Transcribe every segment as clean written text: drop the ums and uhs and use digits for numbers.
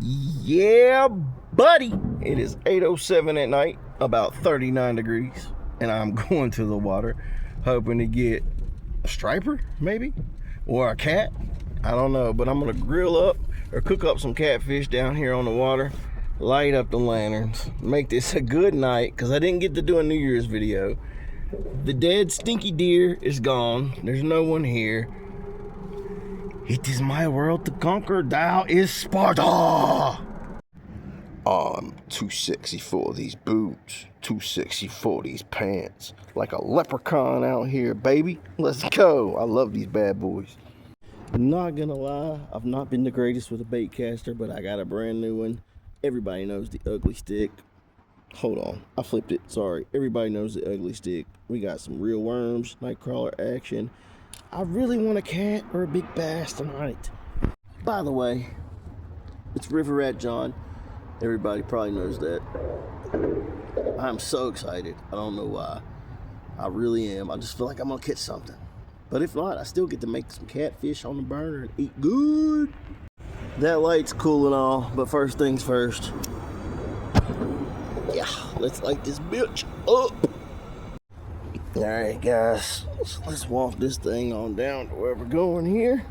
Yeah, buddy. It is 8:07 at night, about 39 degrees, and I'm going to the water, hoping to get a striper, maybe, or a cat. I don't know, but I'm gonna grill up or cook up some catfish down here on the water, light up the lanterns, make this a good night, because I didn't get to do a New Year's video. The dead stinky deer is gone. There's no one here. It is my world to conquer. Thou is Sparta. I'm too sexy for these boots. Too sexy for these pants. Like a leprechaun out here, baby. Let's go. I love these bad boys. Not gonna lie, I've not been the greatest with a bait caster, but I got a brand new one. Everybody knows the Ugly Stik. Hold on, I flipped it. Sorry. Everybody knows the Ugly Stik. We got some real worms, nightcrawler action. I really want a cat or a big bass tonight. By the way, it's River Rat John. Everybody probably knows that. I'm so excited. I don't know why. I really am. I just feel like I'm gonna catch something. But if not, I still get to make some catfish on the burner and eat good. That light's cool and all, but first things first. Yeah, let's light this bitch up. Alright guys, let's walk this thing on down to where we're going here.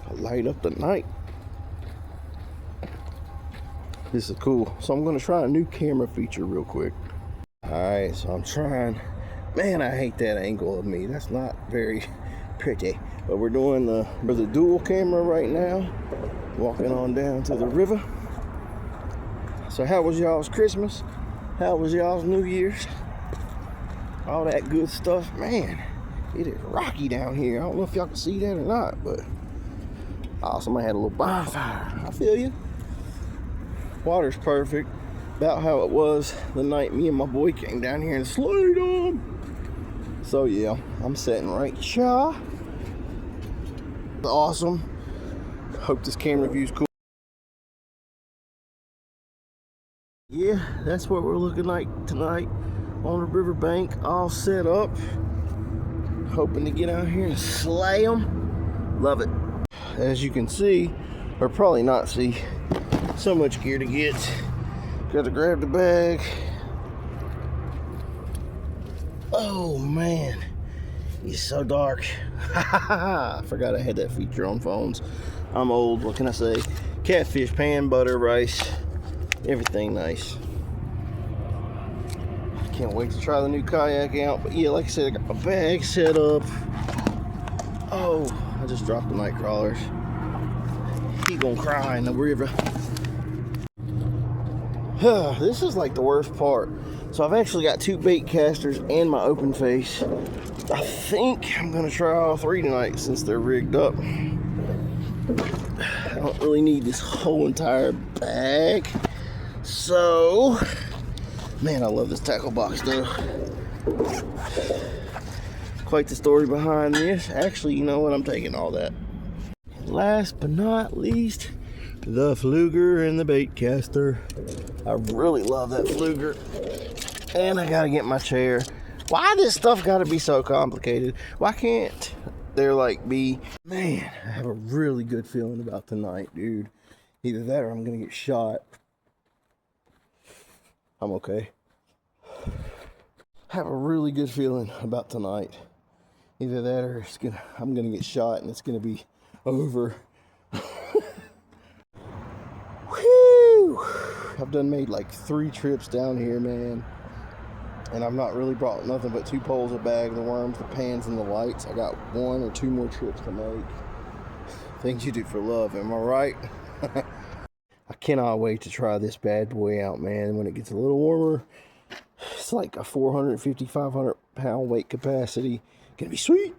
I'll light up the night. This is cool. So I'm gonna try a new camera feature real quick. Alright, so I'm trying. Man, I hate that angle of me. That's not very pretty. But we're doing the dual camera right now. Walking on down to the river. So how was y'all's Christmas? How was y'all's New Year's? All that good stuff. Man, it is rocky down here. I don't know if y'all can see that or not, but oh, somebody had a little bonfire. I feel you. Water's perfect. About how it was the night me and my boy came down here and slayed them. So yeah, I'm sitting right here. Awesome. Hope this camera view's cool. Yeah, that's what we're looking like tonight on the riverbank, all set up. Hoping to get out here and slay them. Love it. As you can see, or probably not see, so much gear to get. Got to grab the bag. Oh man, it's so dark. I forgot I had that feature on phones. I'm old, what can I say? Catfish, pan, butter, rice, everything nice. Can't wait to try the new kayak out. But yeah, like I said, I got my bag set up. Oh, I just dropped the night crawlers. He gonna cry in the river. This is like the worst part. So I've actually got two bait casters and my open face. I think I'm gonna try all three tonight since they're rigged up. I don't really need this whole entire bag. So, man, I love this tackle box though. Quite the story behind this. Actually, you know what? I'm taking all that. Last but not least, the Pflueger and the bait caster. I really love that Pflueger. And I gotta get my chair. Why this stuff gotta be so complicated? Why can't there like be... Man, I have a really good feeling about tonight, dude. Either that or I'm gonna get shot. I'm okay. Have a really good feeling about tonight. Either that or I'm gonna get shot and it's gonna be over. Whew! I've done made like 3 trips down here, man. And I've not really brought nothing but 2 poles, a bag, the worms, the pans, and the lights. I got 1 or 2 more trips to make. Things you do for love, am I right? I cannot wait to try this bad boy out, man. When it gets a little warmer, it's like a 450, 500 pound weight capacity. Gonna be sweet.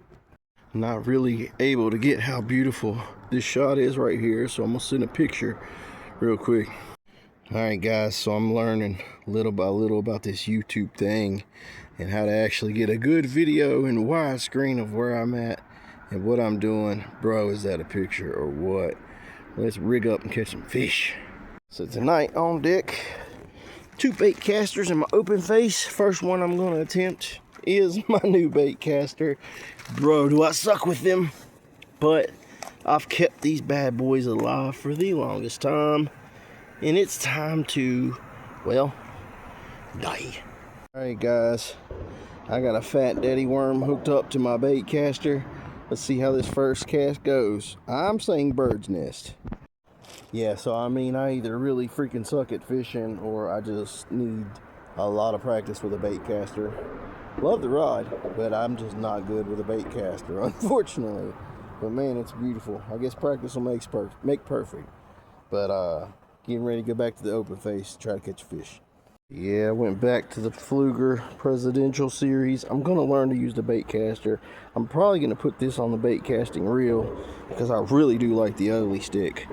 I'm not really able to get how beautiful this shot is right here, so I'm gonna send a picture real quick. Alright guys, so I'm learning little by little about this YouTube thing and how to actually get a good video in widescreen of where I'm at and what I'm doing. Bro, is that a picture or what? Let's rig up and catch some fish. So tonight on deck, 2 bait casters and my open face. First one I'm going to attempt is my new bait caster. Bro, do I suck with them? But I've kept these bad boys alive for the longest time. And it's time to, well, die. Alright guys, I got a fat daddy worm hooked up to my bait caster. Let's see how this first cast goes. I'm saying bird's nest. Yeah, so I mean, I either really freaking suck at fishing or I just need a lot of practice with a bait caster. Love the rod, but I'm just not good with a bait caster, unfortunately. But man, it's beautiful. I guess practice will make perfect. But getting ready to go back to the open face to try to catch a fish. Yeah, I went back to the Pflueger Presidential Series. I'm going to learn to use the bait caster. I'm probably going to put this on the bait casting reel because I really do like the ugly stick.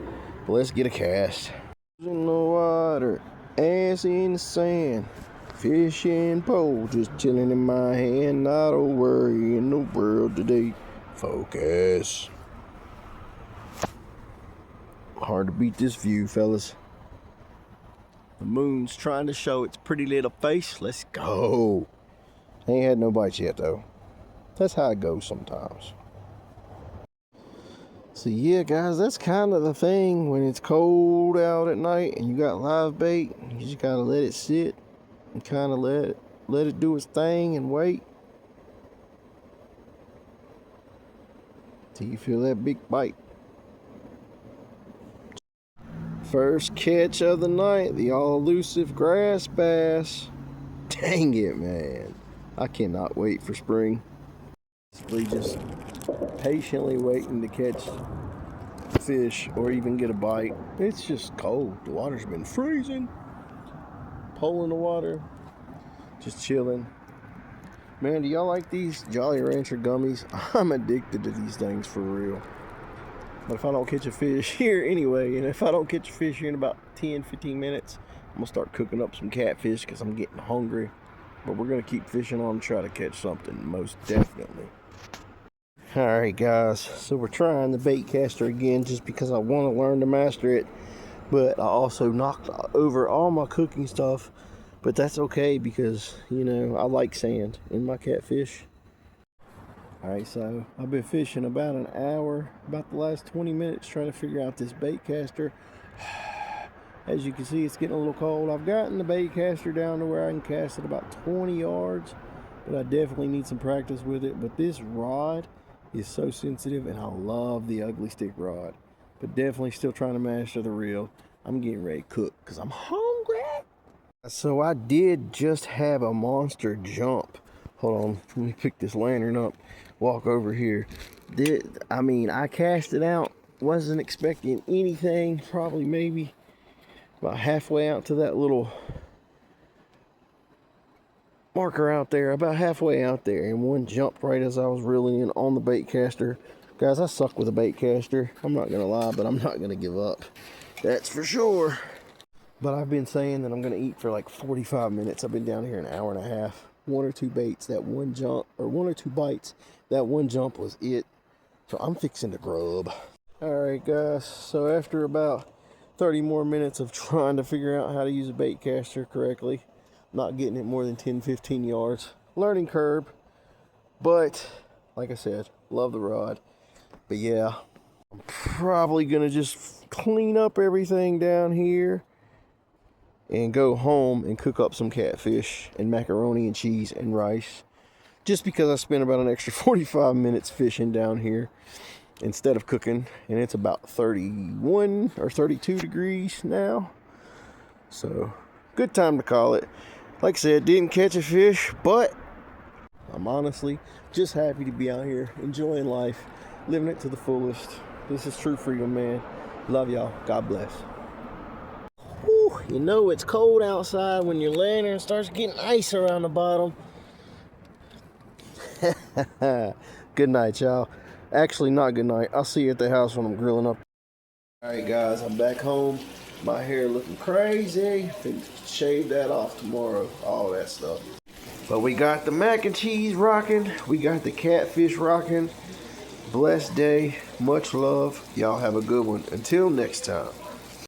But let's get a cast. In the water, ass in the sand. Fishing pole just chilling in my hand. Not a worry in the world today. Focus. Hard to beat this view, fellas. The moon's trying to show its pretty little face. Let's go. Ain't had no bites yet though. That's how it goes sometimes. So yeah guys, that's kind of the thing when it's cold out at night and you got live bait. You just gotta let it sit and kind of let it do its thing and wait till you feel that big bite. First catch of the night, the all-elusive grass bass. Dang it, man. I cannot wait for spring. Basically just patiently waiting to catch fish or even get a bite. It's just cold. The water's been freezing. Pole in the water. Just chilling. Man, do y'all like these Jolly Rancher gummies? I'm addicted to these things for real. But if I don't catch a fish here anyway, and if I don't catch a fish here in about 10-15 minutes, I'm going to start cooking up some catfish because I'm getting hungry. But we're going to keep fishing on and try to catch something, most definitely. Alright guys, so we're trying the bait caster again just because I want to learn to master it. But I also knocked over all my cooking stuff. But that's okay because, you know, I like sand in my catfish. Alright, so I've been fishing about an hour, about the last 20 minutes trying to figure out this bait caster. As you can see, it's getting a little cold. I've gotten the bait caster down to where I can cast it about 20 yards, but I definitely need some practice with it. But this rod is so sensitive, and I love the ugly stick rod. But definitely still trying to master the reel. I'm getting ready to cook because I'm hungry. So I did just have a monster jump. Hold on, let me pick this lantern up, walk over here. I cast it out, wasn't expecting anything, probably maybe about halfway out to that little marker out there, about halfway out there, and one jumped right as I was reeling in on the bait caster. Guys, I suck with a bait caster, I'm not gonna lie, but I'm not gonna give up, that's for sure. But I've been saying that I'm gonna eat for like 45 minutes. I've been down here an hour and a half. One or two baits, that one jump, or one or two bites, that one jump was it. So I'm fixing to grub. Alright guys, so after about 30 more minutes of trying to figure out how to use a bait caster correctly, not getting it more than 10-15 yards, learning curve, but like I said, love the rod. But yeah, I'm probably gonna just clean up everything down here and go home and cook up some catfish and macaroni and cheese and rice, just because I spent about an extra 45 minutes fishing down here instead of cooking, and it's about 31 or 32 degrees now, so good time to call it. Like I said, didn't catch a fish, but I'm honestly just happy to be out here enjoying life, living it to the fullest. This is true freedom, man. Love y'all. God bless. You know it's cold outside when your lantern starts getting ice around the bottom. Good night, y'all. Actually, not good night. I'll see you at the house when I'm grilling up. Alright guys, I'm back home. My hair looking crazy. Finna shave that off tomorrow. All that stuff. But we got the mac and cheese rocking. We got the catfish rocking. Blessed day. Much love. Y'all have a good one. Until next time.